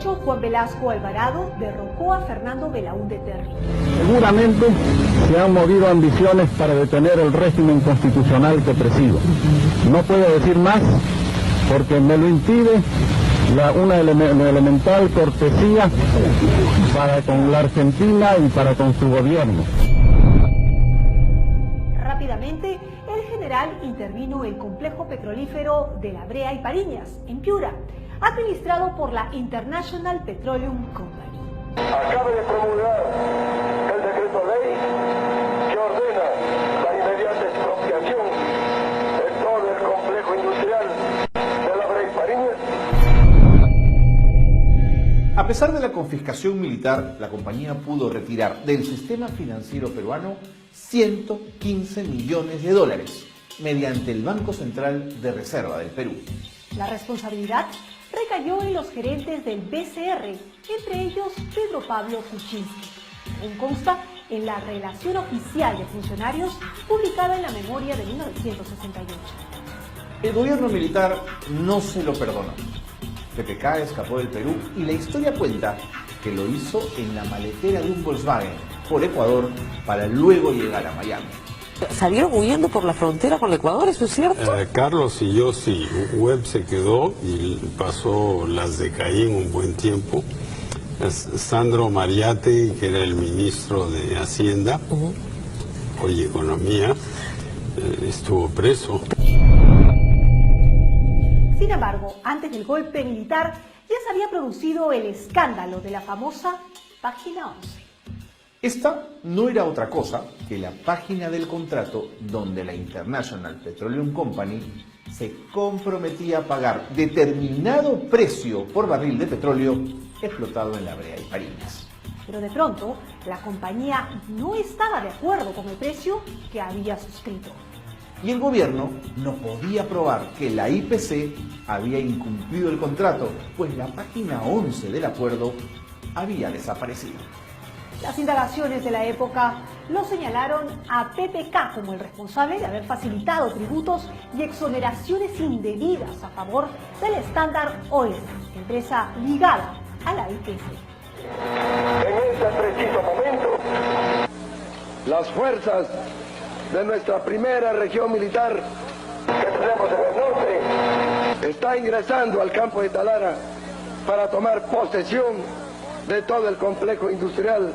2008, Juan Velasco Alvarado derrocó a Fernando Belaúnde Terry. Seguramente se han movido ambiciones para detener el régimen constitucional que presido. No puedo decir más porque me lo impide una elemental cortesía para con la Argentina y para con su gobierno. Rápidamente, el general intervino el complejo petrolífero de La Brea y Pariñas, en Piura, administrado por la International Petroleum Company. Acaba de promulgar el decreto ley que ordena la inmediata expropiación de todo el complejo industrial de La Brea y Pariñas. A pesar de la confiscación militar, la compañía pudo retirar del sistema financiero peruano 115 millones de dólares mediante el Banco Central de Reserva del Perú. La responsabilidad recayó en los gerentes del BCR, entre ellos Pedro Pablo Kuczynski, según consta en la relación oficial de funcionarios publicada en la memoria de 1968. El gobierno militar no se lo perdonó. PPK escapó del Perú y la historia cuenta que lo hizo en la maletera de un Volkswagen por Ecuador para luego llegar a Miami. ¿Salieron huyendo por la frontera con el Ecuador, eso es cierto? Carlos y yo sí. Webb se quedó y pasó las de Caín un buen tiempo. Sandro Mariate, que era el ministro de Hacienda y Economía, estuvo preso. Sin embargo, antes del golpe militar ya se había producido el escándalo de la famosa Página 11. Esta no era otra cosa que la página del contrato donde la International Petroleum Company se comprometía a pagar determinado precio por barril de petróleo explotado en La Brea y Pariñas. Pero de pronto, la compañía no estaba de acuerdo con el precio que había suscrito. Y el gobierno no podía probar que la IPC había incumplido el contrato, pues la página 11 del acuerdo había desaparecido. Las indagaciones de la época lo señalaron a PPK como el responsable de haber facilitado tributos y exoneraciones indebidas a favor del Standard Oil, empresa ligada a la IPC. En este preciso momento, las fuerzas de nuestra primera región militar que tenemos en el norte está ingresando al campo de Talara para tomar posesión de todo el complejo industrial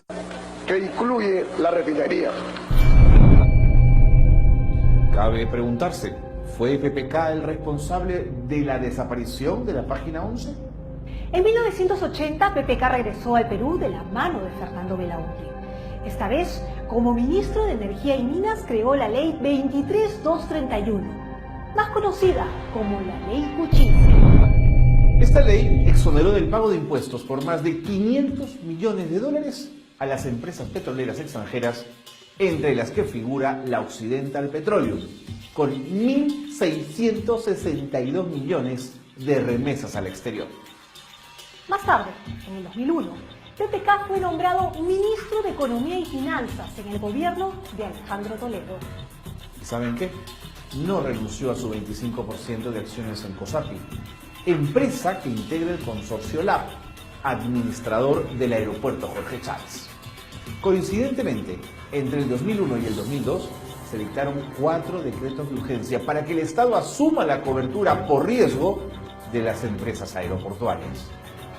que incluye la refinería. Cabe preguntarse, ¿fue PPK el responsable de la desaparición de la página 11? En 1980, PPK regresó al Perú de la mano de Fernando Belaúnde. Esta vez, como ministro de Energía y Minas, creó la Ley 23231, más conocida como la Ley Kuczynski. Esta ley exoneró del pago de impuestos por más de 500 millones de dólares a las empresas petroleras extranjeras, entre las que figura la Occidental Petroleum, con 1.662 millones de remesas al exterior. Más tarde, en el 2001, PPK fue nombrado ministro de Economía y Finanzas en el gobierno de Alejandro Toledo. ¿Y saben qué? No renunció a su 25% de acciones en COSAPI, empresa que integra el consorcio LAB, administrador del aeropuerto Jorge Chávez. Coincidentemente, entre el 2001 y el 2002 se dictaron 4 decretos de urgencia para que el Estado asuma la cobertura por riesgo de las empresas aeroportuarias.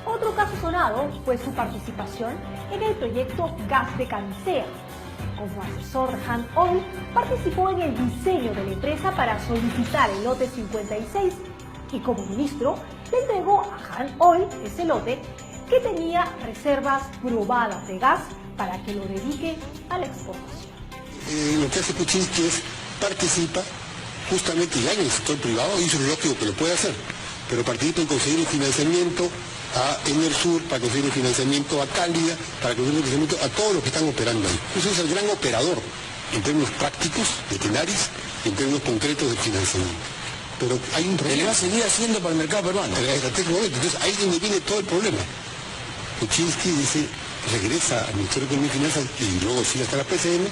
Otro caso sonado fue su participación en el proyecto Gas de Camisea. Como asesor de Han Oil, participó en el diseño de la empresa para solicitar el lote 56 y como ministro le entregó a Han Oil ese lote que tenía reservas probadas de gas para que lo dedique a la exportación. Lo que hace Kuczynski es participa justamente ya en el sector privado, y eso es lógico que lo puede hacer, pero participa en conseguir un financiamiento a Enersur, para conseguir un financiamiento a Cálida, para conseguir un financiamiento a todos los que están operando ahí. Eso es el gran operador en términos prácticos de Tenaris y en términos concretos de financiamiento. Pero hay un problema. ¿Le va a seguir haciendo para el mercado peruano? Entonces ahí es donde viene todo el problema. Kuczynski dice, regresa al Ministerio de Economía y Finanzas y luego sigue hasta la PCM,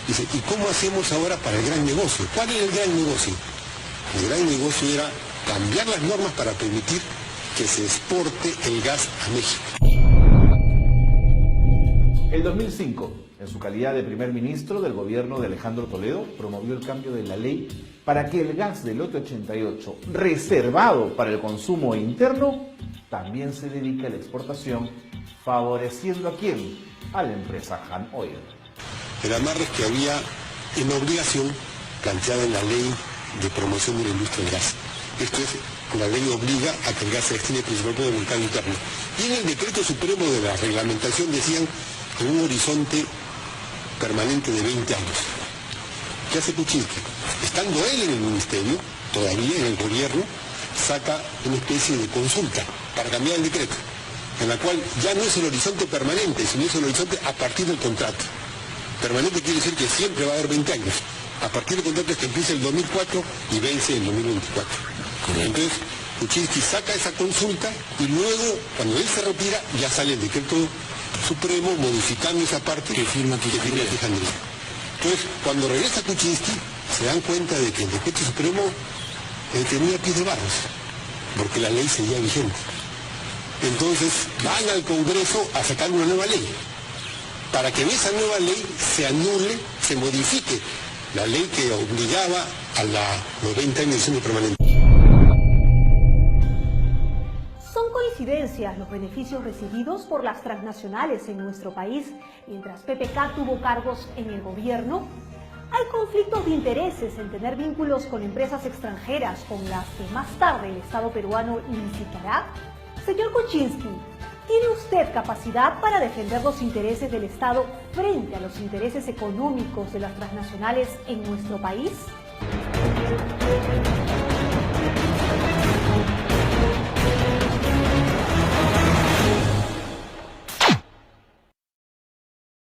dice, ¿y cómo hacemos ahora para el gran negocio? ¿Cuál era el gran negocio? El gran negocio era cambiar las normas para permitir que que se exporte el gas a México. En 2005, en su calidad de primer ministro del gobierno de Alejandro Toledo, promovió el cambio de la ley para que el gas del lote 88, reservado para el consumo interno, también se dedique a la exportación, favoreciendo ¿a quién? A la empresa Han Oil. El amarre es que había una obligación planteada en la ley de promoción de la industria del gas. Esto es, la ley obliga a que el gas se destine principalmente al mercado interno. Y en el decreto supremo de la reglamentación decían con un horizonte permanente de 20 años. ¿Qué hace Kuczynski? Estando él en el ministerio, todavía en el gobierno, saca una especie de consulta para cambiar el decreto, en la cual ya no es el horizonte permanente, sino es el horizonte a partir del contrato. Permanente quiere decir que siempre va a haber 20 años. A partir del contrato es que empieza el 2004 y vence el 2024. Entonces, Kuczynski saca esa consulta y luego, cuando él se retira, ya sale el decreto supremo modificando esa parte que firma Quijandría. Entonces, cuando regresa Kuczynski, se dan cuenta de que el decreto supremo tenía pies de barros, porque la ley seguía vigente. Entonces, van al Congreso a sacar una nueva ley, para que en esa nueva ley se anule, se modifique la ley que obligaba a los 20 años de diseño permanente. Son coincidencias los beneficios recibidos por las transnacionales en nuestro país, mientras PPK tuvo cargos en el gobierno. ¿Hay conflictos de intereses en tener vínculos con empresas extranjeras con las que más tarde el Estado peruano licitará? Señor Kuczynski, ¿tiene usted capacidad para defender los intereses del Estado frente a los intereses económicos de las transnacionales en nuestro país?